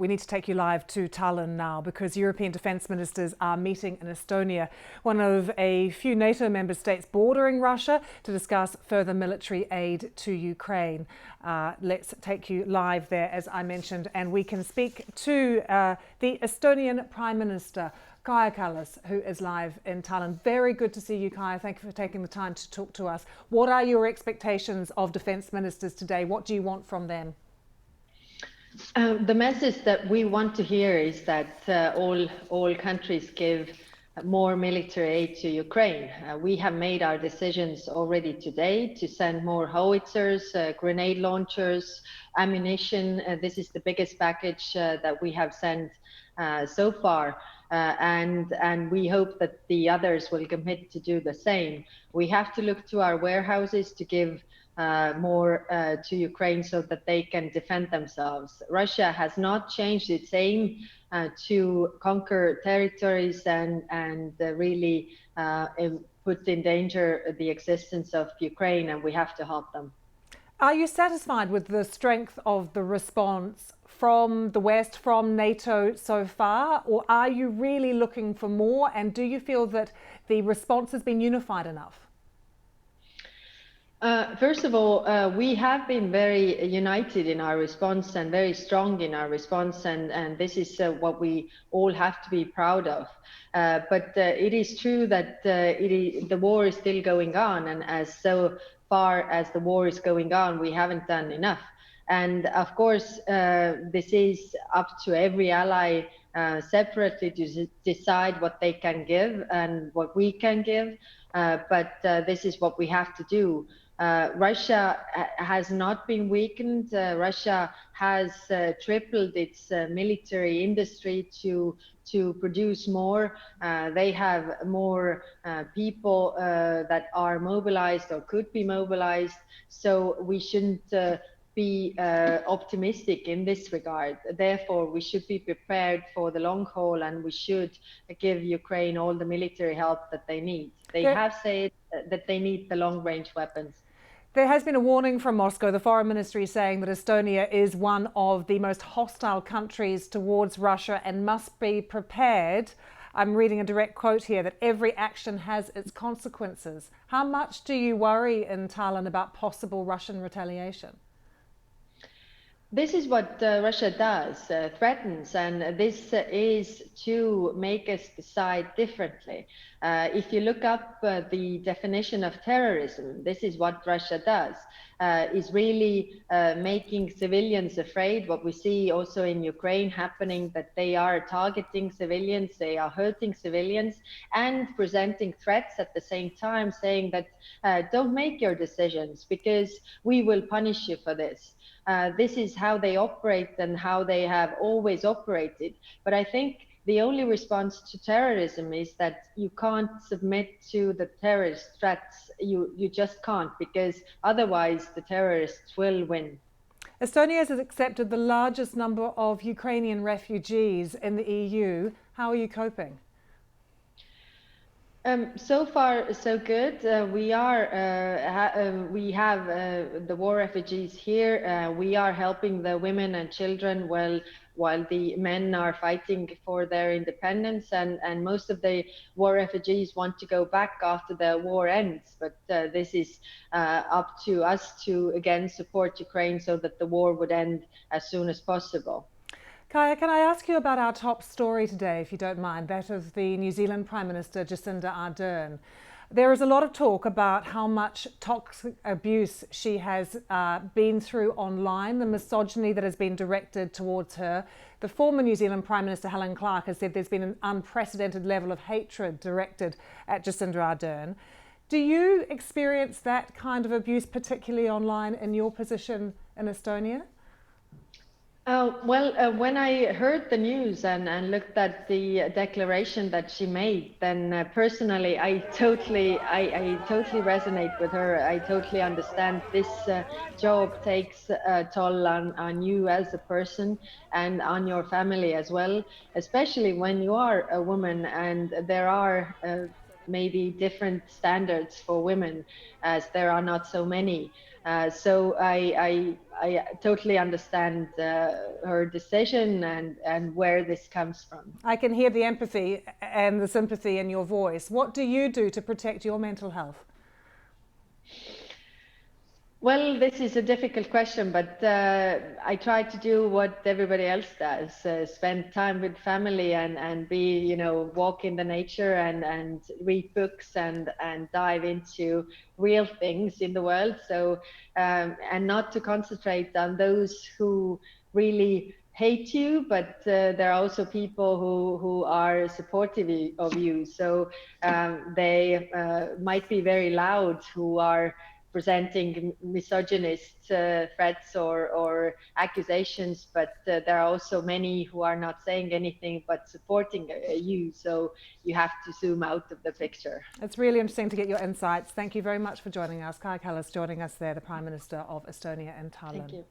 we need to take you live to Tallinn now because European defence ministers are meeting in Estonia, one of a few NATO member states bordering Russia, to discuss further military aid to Ukraine. Let's take you live there, as I mentioned, and we can speak to the Estonian Prime Minister, Kaja Kallas, who is live in Tallinn. Very good to see you, Kaja. Thank you for taking the time to talk to us. What are your expectations of defence ministers today? What do you want from them? The message that we want to hear is that all countries give more military aid to Ukraine. We have made our decisions already today to send more howitzers, grenade launchers, ammunition. This is the biggest package that we have sent so far. And we hope that the others will commit to do the same. We have to look to our warehouses to give more to Ukraine so that they can defend themselves. Russia has not changed its aim to conquer territories and really put in danger the existence of Ukraine, and we have to help them. Are you satisfied with the strength of the response from the West, from NATO so far, or are you really looking for more? And do you feel that the response has been unified enough? First of all, we have been very united in our response and very strong in our response, and this is what we all have to be proud of. But it is true that the war is still going on, and as so far as the war is going on, we haven't done enough. And of course, this is up to every ally separately to decide what they can give and what we can give. But this is what we have to do. Russia has not been weakened. Russia has tripled its military industry to produce more. They have more people that are mobilized or could be mobilized. So we shouldn't be optimistic in this regard. Therefore, we should be prepared for the long haul, and we should give Ukraine all the military help that they need. They have said that they need the long-range weapons. There has been a warning from Moscow, the foreign ministry, saying that Estonia is one of the most hostile countries towards Russia and must be prepared. I'm reading a direct quote here, that every action has its consequences. How much do you worry in Tallinn about possible Russian retaliation? This is what Russia does, threatens, and this is to make us decide differently. If you look up the definition of terrorism, this is what Russia does, is really making civilians afraid. What we see also in Ukraine happening, that they are targeting civilians, they are hurting civilians, and presenting threats at the same time, saying that don't make your decisions because we will punish you for this. This is how they operate and how they have always operated. But I think the only response to terrorism is that you can't submit to the terrorist threats. You just can't, because otherwise the terrorists will win. Estonia has accepted the largest number of Ukrainian refugees in the EU. How are you coping? So far, so good. We have the war refugees here. We are helping the women and children while the men are fighting for their independence. And most of the war refugees want to go back after the war ends. But this is up to us to, again, support Ukraine so that the war would end as soon as possible. Kaja, can I ask you about our top story today, if you don't mind, that of the New Zealand Prime Minister, Jacinda Ardern. There is a lot of talk about how much toxic abuse she has been through online, the misogyny that has been directed towards her. The former New Zealand Prime Minister, Helen Clark, has said there's been an unprecedented level of hatred directed at Jacinda Ardern. Do you experience that kind of abuse, particularly online, in your position in Estonia? When I heard the news and looked at the declaration that she made, then personally, I totally resonate with her. I totally understand this job takes a toll on you as a person and on your family as well, especially when you are a woman and there are maybe different standards for women, as there are not so many. So I totally understand her decision and where this comes from. I can hear the empathy and the sympathy in your voice. What do you do to protect your mental health? Well, this is a difficult question, but I try to do what everybody else does: spend time with family and be, walk in the nature and read books and dive into real things in the world. So and not to concentrate on those who really hate you, but there are also people who are supportive of you. So they might be very loud, who are presenting misogynist threats or accusations, but there are also many who are not saying anything but supporting you. So you have to zoom out of the picture. It's really interesting to get your insights. Thank you very much for joining us. Kallas joining us there, the Prime Minister of Estonia in Tallinn. Thank you.